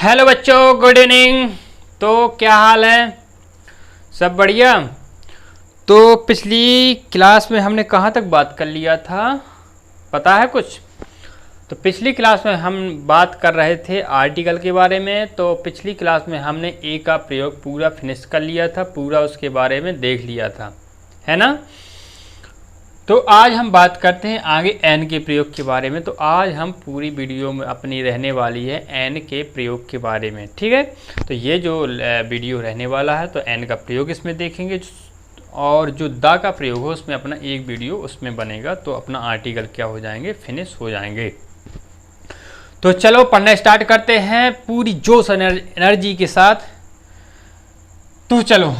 Hello बच्चों, good evening. तो क्या हाल है? सब बढ़िया। तो पिछली क्लास में हमने कहाँ तक बात कर लिया था, पता है कुछ? तो पिछली क्लास में हम बात कर रहे थे आर्टिकल के बारे में। तो पिछली क्लास में हमने ए का प्रयोग पूरा फिनिश कर लिया था, पूरा उसके बारे में देख लिया था, है ना। तो आज हम बात करते हैं आगे एन के प्रयोग के बारे में। तो आज हम पूरी वीडियो में अपनी रहने वाली है एन के प्रयोग के बारे में, ठीक है। तो ये जो वीडियो रहने वाला है तो एन का प्रयोग इसमें देखेंगे, और जो दा का प्रयोग हो उसमें अपना एक वीडियो उसमें बनेगा। तो अपना आर्टिकल क्या हो जाएंगे, फिनिश हो जाएंगे। तो चलो पढ़ना स्टार्ट करते हैं पूरी जोश एनर्जी के साथ। तो चलो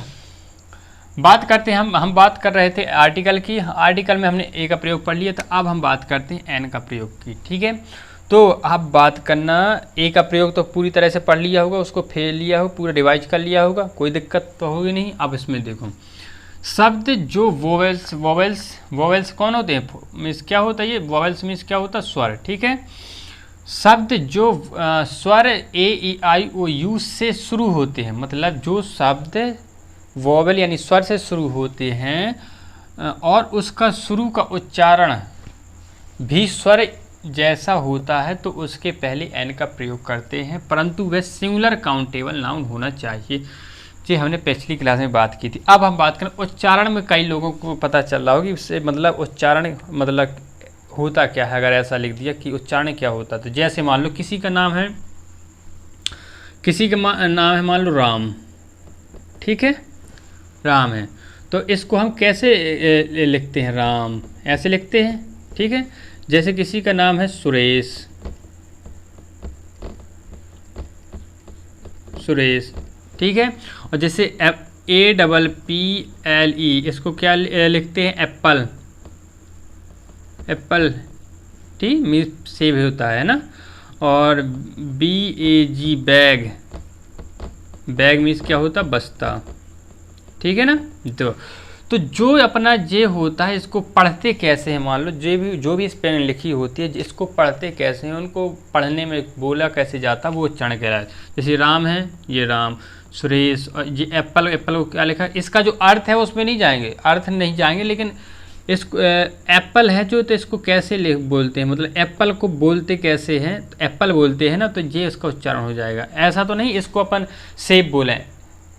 बात करते हैं। हम बात कर रहे थे आर्टिकल की। आर्टिकल में हमने ए का प्रयोग पढ़ लिया था, अब हम बात करते हैं एन का प्रयोग की, ठीक है। तो अब बात करना, ए का प्रयोग तो पूरी तरह से पढ़ लिया होगा, उसको फेर लिया हो, पूरा रिवाइज कर लिया होगा, कोई दिक्कत तो होगी नहीं। अब इसमें देखो, शब्द जो वोवेल्स कौन होते हैं, मीन्स क्या होता है ये वोवेल्स, मीन्स क्या होता है स्वर, ठीक है। शब्द जो स्वर ए ई आई ओ यू से शुरू होते हैं, मतलब जो शब्द वोवेल यानी स्वर से शुरू होते हैं और उसका शुरू का उच्चारण भी स्वर जैसा होता है, तो उसके पहले एन का प्रयोग करते हैं, परंतु वह सिंगुलर काउंटेबल नाउन होना चाहिए। जी हमने पिछली क्लास में बात की थी। अब हम बात करें उच्चारण में। कई लोगों को पता चल रहा होगा कि इससे मतलब उच्चारण मतलब होता क्या है। अगर ऐसा लिख दिया कि उच्चारण क्या होता, तो जैसे मान लो किसी का नाम है, नाम है मान लो राम, ठीक है, राम है। तो इसको हम कैसे लिखते हैं, राम ऐसे लिखते हैं, ठीक है। जैसे किसी का नाम है सुरेश, ठीक है। और जैसे APPLE, इसको क्या लिखते हैं, एप्पल, ठीक, मीन्स सेब होता है ना। और BAG बैग मीन्स क्या होता, बस्ता, ठीक है ना। तो जो अपना जे होता है, इसको पढ़ते कैसे हैं, मान लो जो भी स्पेलिंग लिखी होती है, इसको पढ़ते कैसे हैं, उनको पढ़ने में बोला कैसे जाता है, वो उच्चारण कहलाता है। जैसे राम है, ये राम, सुरेश, और ये एप्पल को क्या लिखा है, इसका जो अर्थ है उसमें नहीं जाएंगे, लेकिन इसको एप्पल है जो, तो इसको कैसे बोलते हैं, मतलब एप्पल को बोलते कैसे हैं, तो एप्पल बोलते हैं ना, तो ये इसका उच्चारण हो जाएगा। ऐसा तो नहीं इसको अपन सेब बोलें,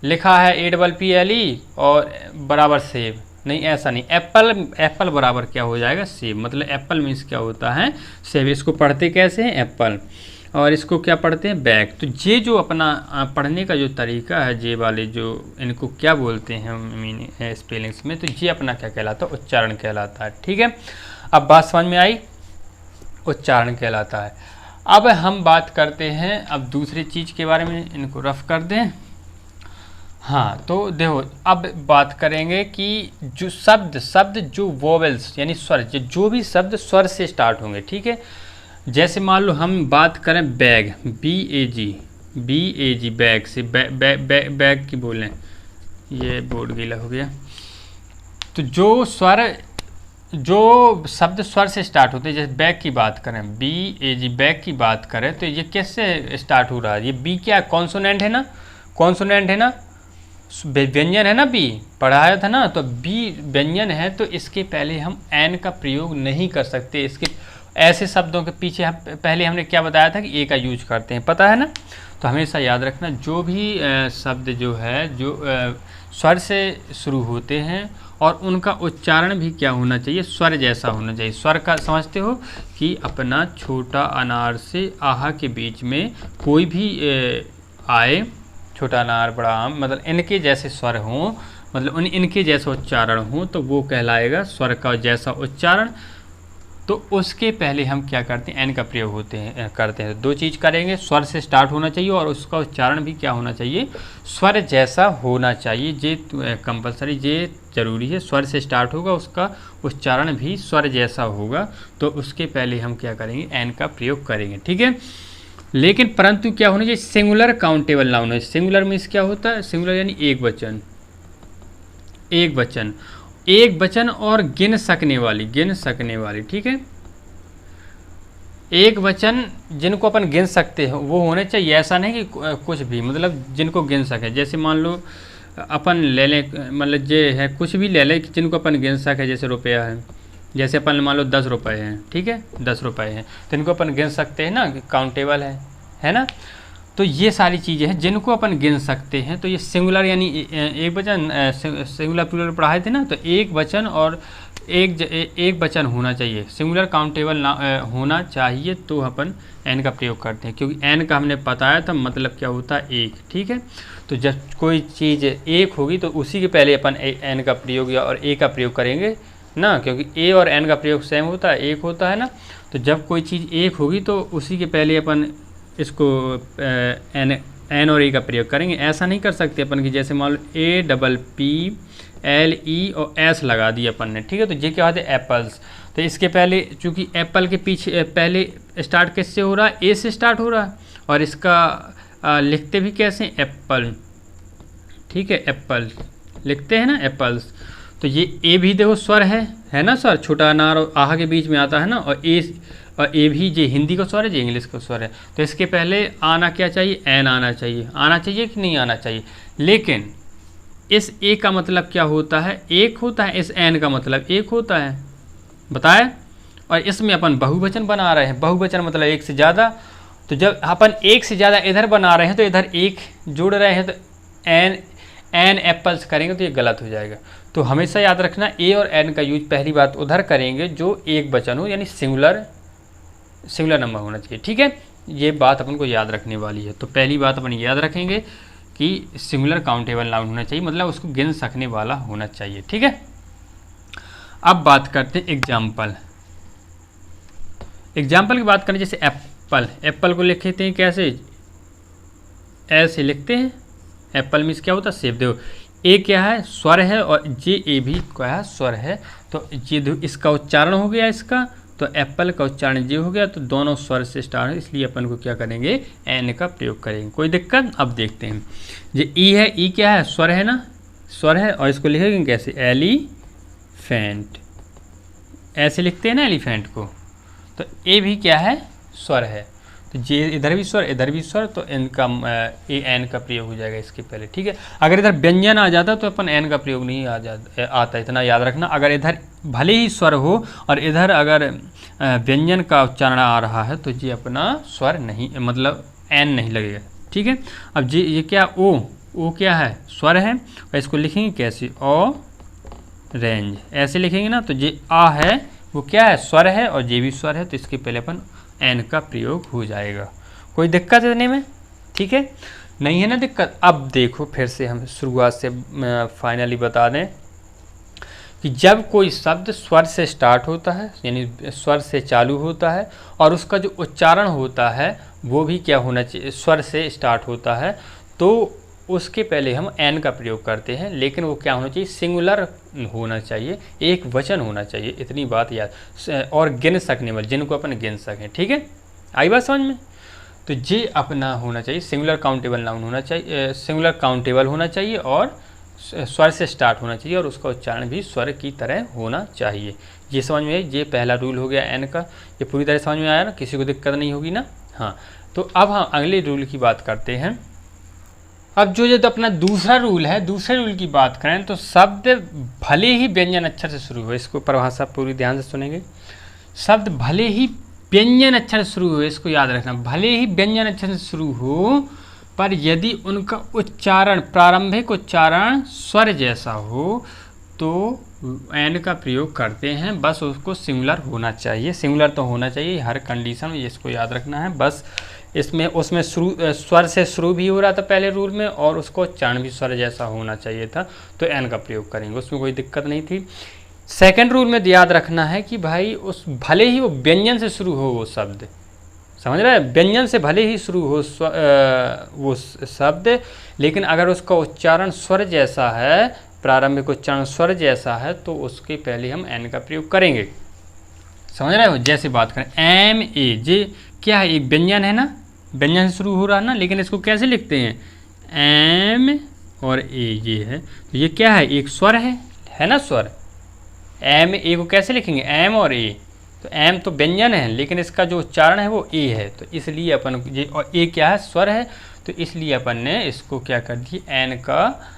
लिखा है APPLE और बराबर सेब, नहीं, ऐसा नहीं। एप्पल बराबर क्या हो जाएगा, सेब, मतलब एप्पल मीन्स क्या होता है, सेब। इसको पढ़ते कैसे हैं, एप्पल, और इसको क्या पढ़ते हैं, बैग। तो ये जो अपना पढ़ने का जो तरीका है, ये वाले जो इनको क्या बोलते हैं मीनिंग स्पेलिंग्स में, तो ये अपना क्या कहलाता है, उच्चारण कहलाता है, ठीक है। अब बात समझ में आई, उच्चारण कहलाता है। अब हम बात करते हैं अब दूसरी चीज़ के बारे में, इनको रफ कर दें। हाँ, तो देखो अब बात करेंगे कि जो शब्द जो वोवेल्स यानी स्वर, जो भी शब्द स्वर से स्टार्ट होंगे, ठीक है। जैसे मान लो हम बात करें बैग, BAG बैग से, बैग की बोलें, ये बोर्ड गीला हो गया। तो जो शब्द स्वर से स्टार्ट होते हैं, जैसे बैग की बात करें, BAG बैग की बात करें, तो ये कैसे स्टार्ट हो रहा है, ये बी क्या कॉन्सोनेंट है ना, व्यंजन है ना, बी पढ़ाया था ना। तो बी व्यंजन है, तो इसके पहले हम एन का प्रयोग नहीं कर सकते। इसके ऐसे शब्दों के पीछे पहले हमने क्या बताया था कि ए का यूज करते हैं, पता है ना। तो हमेशा याद रखना, जो भी शब्द जो है जो स्वर से शुरू होते हैं, और उनका उच्चारण भी क्या होना चाहिए, स्वर जैसा होना चाहिए। स्वर का समझते हो कि अपना छोटा अनार से आहा के बीच में कोई भी आए, छोटा अनार बड़ा आम, मतलब इनके जैसे स्वर हों, मतलब इनके जैसा उच्चारण हो, तो वो कहलाएगा स्वर का जैसा उच्चारण। तो उसके पहले हम क्या करते हैं, एन का प्रयोग करते हैं। दो चीज़ करेंगे, स्वर से स्टार्ट होना चाहिए और उसका उच्चारण भी क्या होना चाहिए, स्वर जैसा होना चाहिए। ये कंपलसरी, ये जरूरी है। स्वर से स्टार्ट होगा, उसका उच्चारण भी स्वर जैसा होगा। तो उसके पहले हम क्या करेंगे, एन का प्रयोग करेंगे, ठीक है। लेकिन परंतु क्या होना चाहिए, सिंगुलर काउंटेबल नाउन है। सिंगुलर मीन्स क्या होता है, सिंगुलर यानी एक वचन और गिन सकने वाली, ठीक है। एक वचन जिनको अपन गिन सकते हैं वो होने चाहिए, ऐसा नहीं कि कुछ भी, मतलब जिनको गिन सके। जैसे मान लो अपन ले लें, मतलब ये है कुछ भी ले लें जिनको अपन गिन सके, जैसे रुपया है, जैसे अपन मान लो 10 रुपये हैं, ठीक है, 10 रुपये हैं तो इनको अपन गिन सकते हैं ना, काउंटेबल है ना। तो ये सारी चीज़ें हैं जिनको अपन गिन सकते हैं। तो ये सिंगुलर यानी एक वचन, सिंगुलर प्लूरल पढ़ाए थे ना, तो एक वचन और एक वचन होना चाहिए, सिंगुलर काउंटेबल होना चाहिए, तो अपन एन का प्रयोग करते हैं, क्योंकि एन का हमने बताया था मतलब क्या होता है, एक, ठीक है। तो जब कोई चीज़ एक होगी तो उसी के पहले अपन एन का प्रयोग या और ए का प्रयोग करेंगे ना, क्योंकि ए और एन का प्रयोग सेम होता है, एक होता है ना। तो जब कोई चीज़ एक होगी तो उसी के पहले अपन इसको एन और ए का प्रयोग करेंगे। ऐसा नहीं कर सकते अपन कि जैसे मान लो APPLE और S लगा दिया अपन ने, ठीक है। तो ये क्या होता है, एप्पल्स। तो इसके पहले चूँकि एप्पल के पीछे पहले स्टार्ट किससे हो रहा है, ए से स्टार्ट हो रहा है, और इसका लिखते भी कैसे, एप्पल, ठीक है, एप्पल लिखते हैं ना, एप्पल्स। तो ये ए भी देखो स्वर है ना सर, छोटा अनार और आहा के बीच में आता है ना, और ए भी ये हिंदी का स्वर है, ये इंग्लिश का स्वर है। तो इसके पहले आना क्या चाहिए, एन आना चाहिए कि नहीं आना चाहिए। लेकिन इस ए का मतलब क्या होता है, एक होता है, इस एन का मतलब एक होता है, बताए। और इसमें अपन बहुवचन बना रहे हैं, बहुवचन मतलब एक से ज़्यादा। तो जब अपन एक से ज़्यादा इधर बना रहे हैं तो इधर एक जोड़ रहे हैं, तो एन एप्पल्स करेंगे तो ये गलत हो जाएगा। तो हमेशा याद रखना ए और एन का यूज पहली बात उधर करेंगे जो एक वचन हो, यानी सिंगुलर नंबर होना चाहिए, ठीक है। ये बात अपन को याद रखने वाली है। तो पहली बात अपन याद रखेंगे कि सिंगुलर काउंटेबल नाउन होना चाहिए, मतलब उसको गिन सकने वाला होना चाहिए, ठीक है। अब बात करते हैं एग्जाम्पल की बात करें। जैसे एप्पल को लिखते हैं कैसे, ऐसे लिखते हैं। एप्पल मीन्स क्या होता है, सेब। देखो ए क्या है, स्वर है, और जे ए भी क्या है, स्वर है। तो ये इसका उच्चारण हो गया इसका, तो एप्पल का उच्चारण जे हो गया, तो दोनों स्वर से स्टार्ट है, इसलिए अपन को क्या करेंगे, एन का प्रयोग करेंगे। कोई दिक्कत। अब देखते हैं ये ई है, ई क्या है, स्वर है ना, स्वर है, और इसको लिखेंगे कैसे, एलिफेंट, ऐसे लिखते हैं ना एलिफेंट को। तो ए भी क्या है, स्वर है, तो जे इधर भी स्वर इधर भी स्वर, तो इनका ए एन का प्रयोग हो जाएगा इसके पहले, ठीक है। अगर इधर व्यंजन आ जाता तो अपन एन का प्रयोग नहीं आता, इतना याद रखना। अगर इधर भले ही स्वर हो और इधर अगर व्यंजन का उच्चारण आ रहा है तो ये अपना स्वर नहीं, मतलब एन नहीं लगेगा, ठीक है। अब ये क्या, ओ क्या है, स्वर है, और इसको लिखेंगे कैसे, ऑरेंज, ऐसे लिखेंगे ना। तो ये आ है वो क्या है, स्वर है, और ये भी स्वर है, तो इसके पहले अपन एन का प्रयोग हो जाएगा। कोई दिक्कत इतने में, ठीक है, नहीं है ना दिक्कत। अब देखो फिर से हम शुरुआत से फाइनली बता दें कि जब कोई शब्द स्वर से स्टार्ट होता है, यानी स्वर से चालू होता है, और उसका जो उच्चारण होता है वो भी क्या होना चाहिए, स्वर से स्टार्ट होता है, तो उसके पहले हम एन का प्रयोग करते हैं। लेकिन वो क्या होना चाहिए, सिंगुलर होना चाहिए, एक वचन होना चाहिए, इतनी बात याद, और गिन सकने वाले, जिनको अपन गिन सकें, ठीक है। आई बात समझ में। तो ये अपना होना चाहिए, सिंगुलर काउंटेबल नाउन होना चाहिए, सिंगुलर काउंटेबल होना चाहिए, और स्वर से स्टार्ट होना चाहिए, और उसका उच्चारण भी स्वर की तरह होना चाहिए। ये समझ में, ये पहला रूल हो गया एन का। ये पूरी तरह समझ में आया ना, किसी को दिक्कत नहीं होगी ना। हाँ, तो अब हम अगले रूल की बात करते हैं। अब जो अपना दूसरा रूल है, दूसरे रूल की बात करें तो शब्द भले ही व्यंजन अक्षर से शुरू हो, इसको परिभाषा पूरी ध्यान से सुनेंगे। शब्द भले ही व्यंजन अक्षर से शुरू हो, इसको याद रखना, भले ही व्यंजन अक्षर से शुरू हो, पर यदि उनका उच्चारण, प्रारंभिक उच्चारण स्वर जैसा हो तो एन का प्रयोग करते हैं। बस उसको सिंगुलर होना चाहिए, सिंगुलर तो होना चाहिए हर कंडीशन में, इसको याद रखना है। बस इसमें उसमें स्वर से शुरू भी हो रहा था पहले रूल में, और उसको उच्चारण भी स्वर जैसा होना चाहिए था, तो एन का प्रयोग करेंगे, उसमें कोई दिक्कत नहीं थी। सेकंड रूल में याद रखना है कि भाई उस भले ही वो व्यंजन से शुरू हो वो शब्द, समझ रहे हैं, व्यंजन से भले ही शुरू हो वो शब्द, लेकिन अगर उसका उच्चारण स्वर जैसा है, प्रारंभिक उच्चारण स्वर जैसा है, तो उसके पहले हम एन का प्रयोग करेंगे। समझ रहे हो, जैसे बात करें एम ए, जे क्या है, एक व्यंजन है ना, व्यंजन से शुरू हो रहा है ना, लेकिन इसको कैसे लिखते हैं, एम और ए, ये है, तो ये क्या है, एक स्वर है ना, स्वर। एम ए को कैसे लिखेंगे, एम और ए, तो एम तो व्यंजन है, लेकिन इसका जो उच्चारण है वो ए है, तो इसलिए अपन ये, और ए क्या है, स्वर है, तो इसलिए अपन ने इसको क्या कर दिया, एन का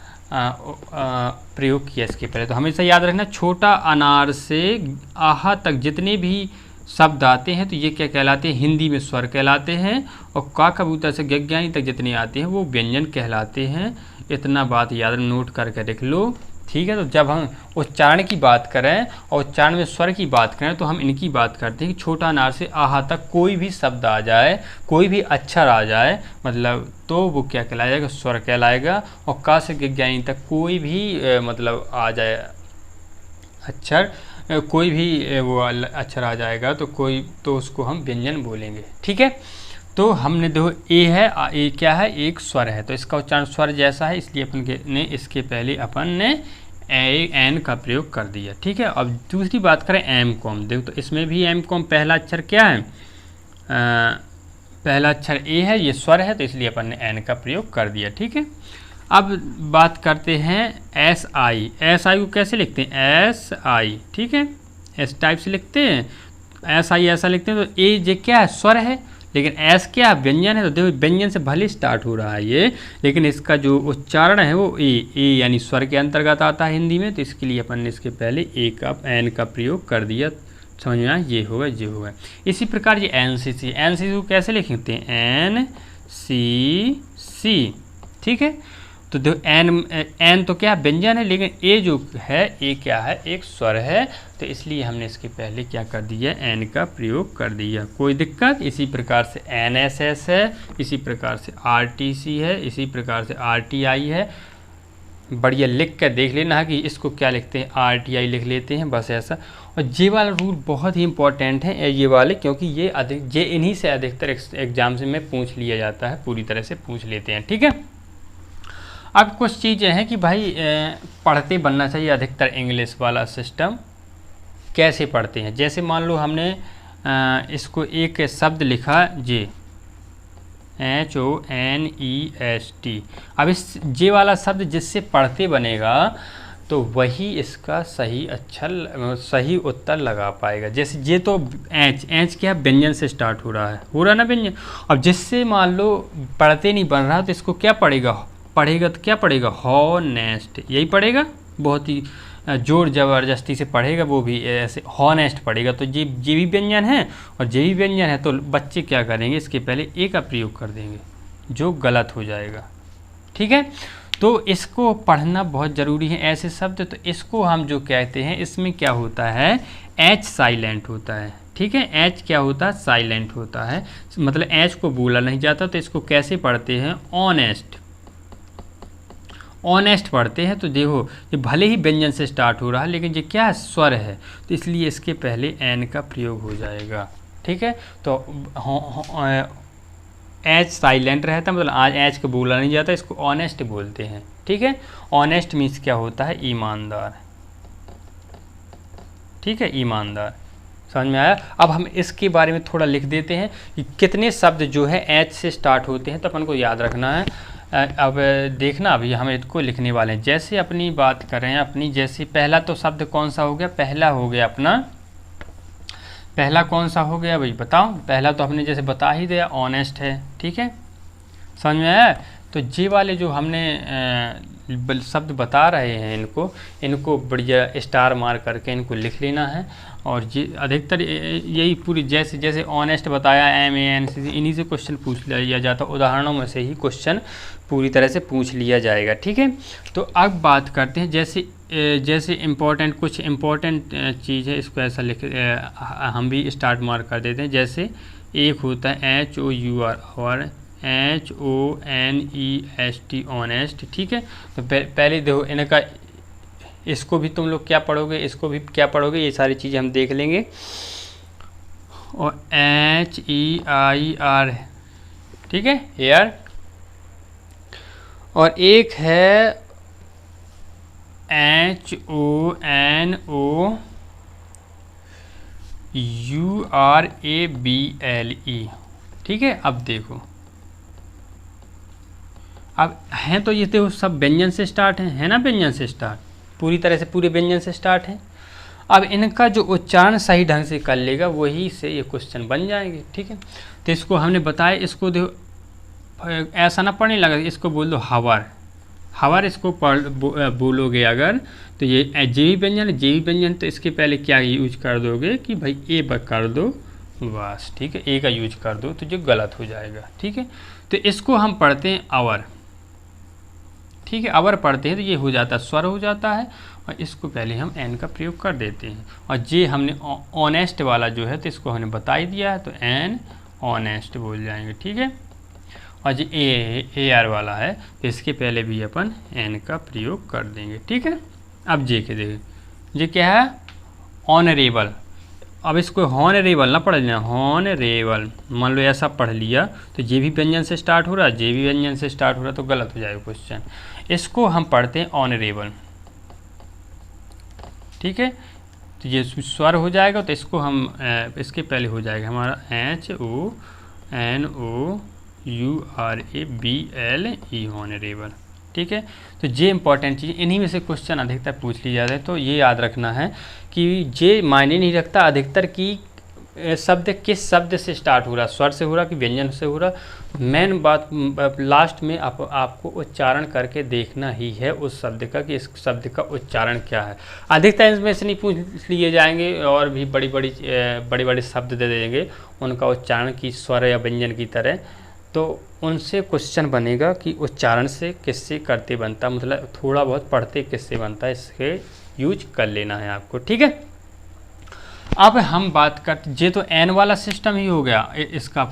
प्रयोग किया इसके पहले। तो हमेशा याद रखना, छोटा अनार से आहा तक जितने भी शब्द आते हैं तो ये क्या कहलाते हैं, हिंदी में स्वर कहलाते हैं, और का कबूतर से गज्ञानी तक जितने आते हैं वो व्यंजन कहलाते हैं। इतना बात याद नोट करके रख लो, ठीक है। तो जब हम उच्चारण की बात करें और उच्चारण में स्वर की बात करें तो हम इनकी बात करते हैं कि छोटा अनार से आहा तक कोई भी शब्द आ जाए, कोई भी अक्षर आ जाए, मतलब तो वो क्या कहलाएगा, स्वर कहलाएगा। और का से गज्ञानी तक कोई भी मतलब आ जाए अक्षर, कोई भी वो अक्षर आ जाएगा तो उसको हम व्यंजन बोलेंगे, ठीक है। तो हमने देखो ए है, ए क्या है, एक स्वर है, तो इसका उच्चारण स्वर जैसा है, इसलिए अपन ने इसके पहले अपन ने एन का प्रयोग कर दिया, ठीक है। अब दूसरी बात करें एम कॉम, देखो तो इसमें भी एम कॉम पहला अक्षर क्या है, पहला अक्षर ए है, ये स्वर है, तो इसलिए अपन ने एन का प्रयोग कर दिया, ठीक है। अब बात करते हैं एस आई, एस आई को कैसे लिखते हैं, एस आई, ठीक है, एस टाइप से लिखते हैं, एस आई ऐसा लिखते हैं। तो ए ये क्या है, स्वर है, लेकिन एस क्या व्यंजन है, तो देखो व्यंजन से भले स्टार्ट हो रहा है ये, लेकिन इसका जो उच्चारण है वो ए यानी स्वर के अंतर्गत आता है हिंदी में, तो इसके लिए अपन ने इसके पहले ए का एन का प्रयोग कर दिया, समझ में आया, ये होगा ये होगा। इसी प्रकार ये एन सी सी, एन सी सी को कैसे लिखते हैं, एन सी सी, ठीक है। तो देखो एन तो क्या व्यंजन है, लेकिन ए जो है, ए क्या है, एक स्वर है, तो इसलिए हमने इसके पहले क्या कर दिया, एन का प्रयोग कर दिया, कोई दिक्कत। इसी प्रकार से एन एस एस है, इसी प्रकार से आर टी सी है, इसी प्रकार से आर टी आई है। बढ़िया लिख कर देख लेना है कि इसको क्या लिखते हैं, आर टी आई लिख लेते हैं, बस ऐसा। और ये वाला रूल बहुत ही इंपॉर्टेंट है ये वाले, क्योंकि ये इन्हीं से अधिकतर एग्जाम से में पूछ लिया जाता है, पूरी तरह से पूछ लेते हैं, ठीक है। अब कुछ चीज़ें हैं कि भाई पढ़ते बनना चाहिए अधिकतर इंग्लिश वाला सिस्टम। कैसे पढ़ते हैं, जैसे मान लो हमने इसको एक शब्द लिखा जे, HONEST, अब इस जे वाला शब्द जिससे पढ़ते बनेगा तो वही इसका सही अक्षर, सही उत्तर लगा पाएगा। जैसे ये तो एच क्या व्यंजन से स्टार्ट हो रहा है ना व्यंजन। अब जिससे मान लो पढ़ते नहीं बन रहा तो इसको क्या पढ़ेगा तो क्या पढ़ेगा, हॉनेस्ट, यही पढ़ेगा, बहुत ही जोर ज़बरदस्ती से पढ़ेगा, वो भी ऐसे हॉनेस्ट पढ़ेगा। तो ये भी व्यंजन है और ये भी व्यंजन है, तो बच्चे क्या करेंगे, इसके पहले ए का प्रयोग कर देंगे, जो गलत हो जाएगा, ठीक है। तो इसको पढ़ना बहुत ज़रूरी है ऐसे शब्द। तो इसको हम जो कहते हैं, इसमें क्या होता है, एच साइलेंट होता है, ठीक है। एच क्या होता है, साइलेंट होता है, मतलब एच को बोला नहीं जाता। तो इसको कैसे पढ़ते हैं, ऑनेस्ट पढ़ते हैं। तो देखो ये भले ही व्यंजन से स्टार्ट हो रहा है, लेकिन ये क्या है, स्वर है, तो इसलिए इसके पहले एन का प्रयोग हो जाएगा, ठीक है। तो एच साइलेंट रहता है, मतलब आज एच को बोला नहीं जाता, इसको ऑनेस्ट बोलते हैं, ठीक है। ऑनेस्ट मीन्स क्या होता है, ईमानदार, ठीक है, ईमानदार, समझ में आया। अब हम इसके बारे में थोड़ा लिख देते हैं कि कितने शब्द जो है एच से स्टार्ट होते हैं, तो अपन को याद रखना है। अब देखना, अभी हम इसको लिखने वाले हैं। जैसे अपनी बात करें, अपनी जैसे पहला तो शब्द कौन सा हो गया, पहला हो गया अपना, पहला कौन सा हो गया भाई बताओ, पहला तो हमने जैसे बता ही दिया, ऑनेस्ट है, ठीक है, समझ में आया। तो ये वाले जो हमने शब्द बता रहे हैं, इनको बढ़िया स्टार मार करके इनको लिख लेना है। और ये अधिकतर यही पूरी जैसे जैसे ऑनेस्ट बताया, MANC, इन्हीं से क्वेश्चन पूछ लिया जाता, उदाहरणों में से ही क्वेश्चन पूरी तरह से पूछ लिया जाएगा, ठीक है। तो अब बात करते हैं जैसे इम्पोर्टेंट, कुछ इम्पोर्टेंट चीज़ है, इसको ऐसा लिख हम भी स्टार्ट मार कर देते हैं। जैसे एक होता है HOUR और HONEST, ऑनेस्ट, ठीक है। तो पहले देखो इनका, इसको भी तुम लोग क्या पढ़ोगे, इसको भी क्या पढ़ोगे, ये सारी चीज़ें हम देख लेंगे। और HEIR, ठीक है, हेयर। और एक है HONOURABLE, ठीक है। अब देखो, अब हैं तो ये तो सब व्यंजन से स्टार्ट है ना, व्यंजन से स्टार्ट, पूरी तरह से पूरे व्यंजन से स्टार्ट है। अब इनका जो उच्चारण सही ढंग से कर लेगा वही से ये क्वेश्चन बन जाएंगे। ठीक है, तो इसको हमने बताया, इसको देखो ऐसा ना पढ़ने लगा, इसको बोल दो हवर। हवर इसको बोलोगे अगर तो ये जेवी व्यंजन है, जेवी व्यंजन तो इसके पहले क्या यूज कर दोगे कि भाई ए कर दो बस। ठीक है, ए का यूज कर दो तो जो गलत हो जाएगा। ठीक है, तो इसको हम पढ़ते हैं अवर। ठीक है, अवर पढ़ते हैं तो ये हो जाता है स्वर हो जाता है, और इसको पहले हम एन का प्रयोग कर देते हैं। और जे हमने ऑनेस्ट वाला जो है तो इसको हमने बता ही दिया है, तो एन ऑनेस्ट बोल जाएंगे। ठीक है, और जो ए आर वाला है तो इसके पहले भी अपन एन का प्रयोग कर देंगे। ठीक है, अब जे के देखिए, जे क्या है ऑनरेबल। अब इसको हॉनरेबल ना पढ़ लेना, हॉनरेबल मान लो ऐसा पढ़ लिया तो जे भी व्यंजन से स्टार्ट हो रहा है, जे भी व्यंजन से स्टार्ट हो रहा है तो गलत हो जाएगा क्वेश्चन। इसको हम पढ़ते हैं ऑनरेबल। ठीक है, तो ये स्वर हो जाएगा, तो इसको हम इसके पहले हो जाएगा हमारा HONOURABLE हॉनरेबल। ठीक है, तो ये इंपॉर्टेंट चीज़, इन्हीं में से क्वेश्चन अधिकतर पूछ लिया जाता है, तो ये याद रखना है कि ये मायने नहीं रखता अधिकतर की शब्द किस शब्द से स्टार्ट हो रहा, स्वर से हो रहा कि व्यंजन से हो रहा। मेन बात लास्ट में आपको उच्चारण करके देखना ही है उस शब्द का कि इस शब्द का उच्चारण क्या है। अधिकतर इसमें से नहीं पूछ लिए जाएंगे और भी बड़े बड़े शब्द दे देंगे उनका उच्चारण की स्वर या व्यंजन की तरह, तो उनसे क्वेश्चन बनेगा कि उच्चारण से किससे करते बनता, मतलब थोड़ा बहुत पढ़ते किससे बनता है, इसके यूज कर लेना है आपको। ठीक है, अब हम बात करते, ये तो एन वाला सिस्टम ही हो गया इसका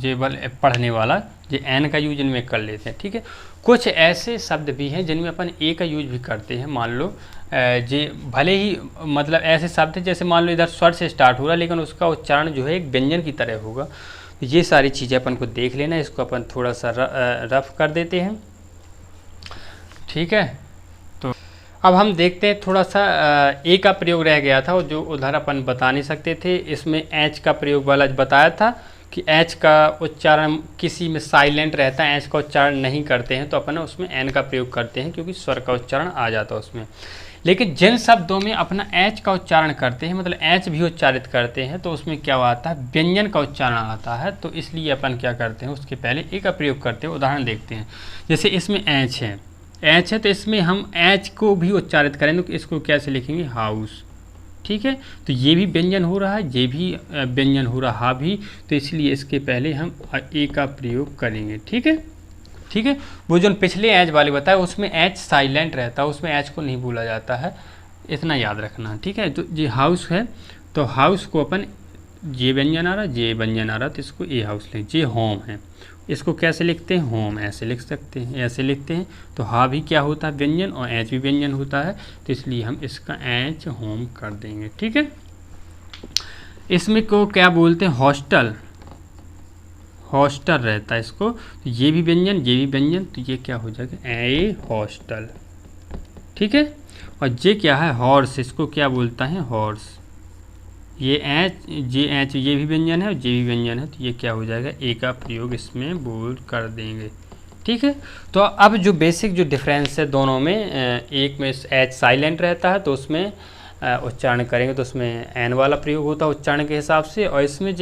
जेबल पढ़ने वाला, ये एन का यूज इनमें कर लेते हैं। ठीक है, कुछ ऐसे शब्द भी हैं जिनमें अपन ए का यूज भी करते हैं। मान लो जे भले ही मतलब ऐसे शब्द जैसे मान लो इधर स्वर से स्टार्ट हो रहा है लेकिन उसका उच्चारण जो है एक व्यंजन की तरह होगा। ये सारी चीज़ें अपन को देख लेना, इसको अपन थोड़ा सा रफ कर देते हैं। ठीक है, तो अब हम देखते हैं थोड़ा सा ए का प्रयोग रह गया था, जो उधर अपन बता नहीं सकते थे। इसमें एच का प्रयोग वाला बताया था कि एच का उच्चारण किसी में साइलेंट रहता है, एच का उच्चारण नहीं करते हैं तो अपन उसमें एन का प्रयोग करते हैं क्योंकि स्वर का उच्चारण आ जाता है उसमें। लेकिन जिन शब्दों में अपना एच का उच्चारण करते हैं, मतलब एच भी उच्चारित करते हैं, तो उसमें क्या आता है व्यंजन का उच्चारण आता है, तो इसलिए अपन क्या करते हैं उसके पहले ए का प्रयोग करते हैं। उदाहरण देखते हैं, जैसे इसमें एच है तो इसमें हम एच को भी उच्चारित करें तो इसको कैसे लिखेंगे हाउस। ठीक है, तो ये भी व्यंजन हो रहा है, ये भी व्यंजन हो रहा भी, तो इसलिए इसके पहले हम ए का प्रयोग करेंगे। ठीक है, ठीक है, वो जो पिछले एच वाले बताया उसमें एच साइलेंट रहता है, उसमें एच को नहीं बोला जाता है, इतना याद रखना। ठीक है, तो ये हाउस है तो हाउस को अपन जे व्यंजन आ रहा, जे व्यंजन आ रहा तो इसको ए हाउस लें। जे होम है, इसको कैसे लिखते हैं होम, ऐसे लिख सकते हैं, ऐसे लिखते हैं। तो हा भी क्या होता है व्यंजन और एच भी व्यंजन होता है, तो इसलिए हम इसका एच होम कर देंगे। ठीक है, इसमें को क्या बोलते हैं हॉस्टल, हॉस्टल रहता है इसको, तो ये भी व्यंजन ये भी व्यंजन, तो ये क्या हो जाएगा ए हॉस्टल। ठीक है, और ये क्या है हॉर्स, इसको क्या बोलता है हॉर्स। ये एच ये भी व्यंजन है और ये भी व्यंजन है, तो ये क्या हो जाएगा ए का प्रयोग इसमें बोल कर देंगे। ठीक है, तो अब जो बेसिक जो डिफरेंस है दोनों में, एक में एच साइलेंट रहता है तो उसमें उच्चारण करेंगे तो उसमें एन वाला प्रयोग होता है उच्चारण के हिसाब से, और इसमें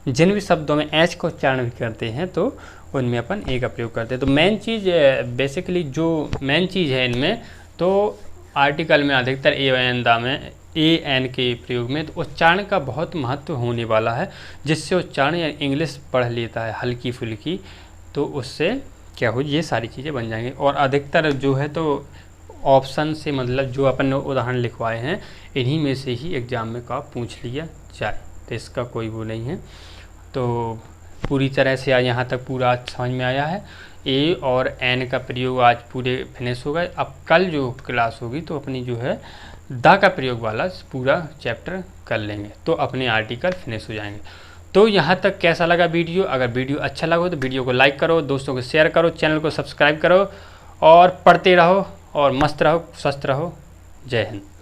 जिन भी शब्दों में एच का उच्चारण भी करते हैं तो उनमें अपन ए का प्रयोग करते हैं। तो मेन चीज़ बेसिकली जो मेन चीज़ है इनमें, तो आर्टिकल में अधिकतर ए एन दा में ए एन के प्रयोग में तो उच्चारण का बहुत महत्व होने वाला है, जिससे उच्चारण या इंग्लिश पढ़ लेता है हल्की फुल्की, तो उससे क्या हो ये सारी चीज़ें बन जाएंगी। और अधिकतर जो है तो ऑप्शन से, मतलब जो अपन ने उदाहरण लिखवाए हैं इन्हीं में से ही एग्ज़ाम में का पूछ लिया जाए, तो इसका कोई वो नहीं है। तो पूरी तरह से यहाँ तक पूरा आज समझ में आया है। ए और एन का प्रयोग आज पूरे फिनिश हो गए। अब कल जो क्लास होगी तो अपनी जो है द का प्रयोग वाला पूरा चैप्टर कर लेंगे, तो अपने आर्टिकल फिनिश हो जाएंगे। तो यहाँ तक कैसा लगा वीडियो? अगर वीडियो अच्छा लगा तो वीडियो को लाइक करो, दोस्तों को शेयर करो, चैनल को सब्सक्राइब करो और पढ़ते रहो और मस्त रहो, स्वस्थ रहो। जय हिंद।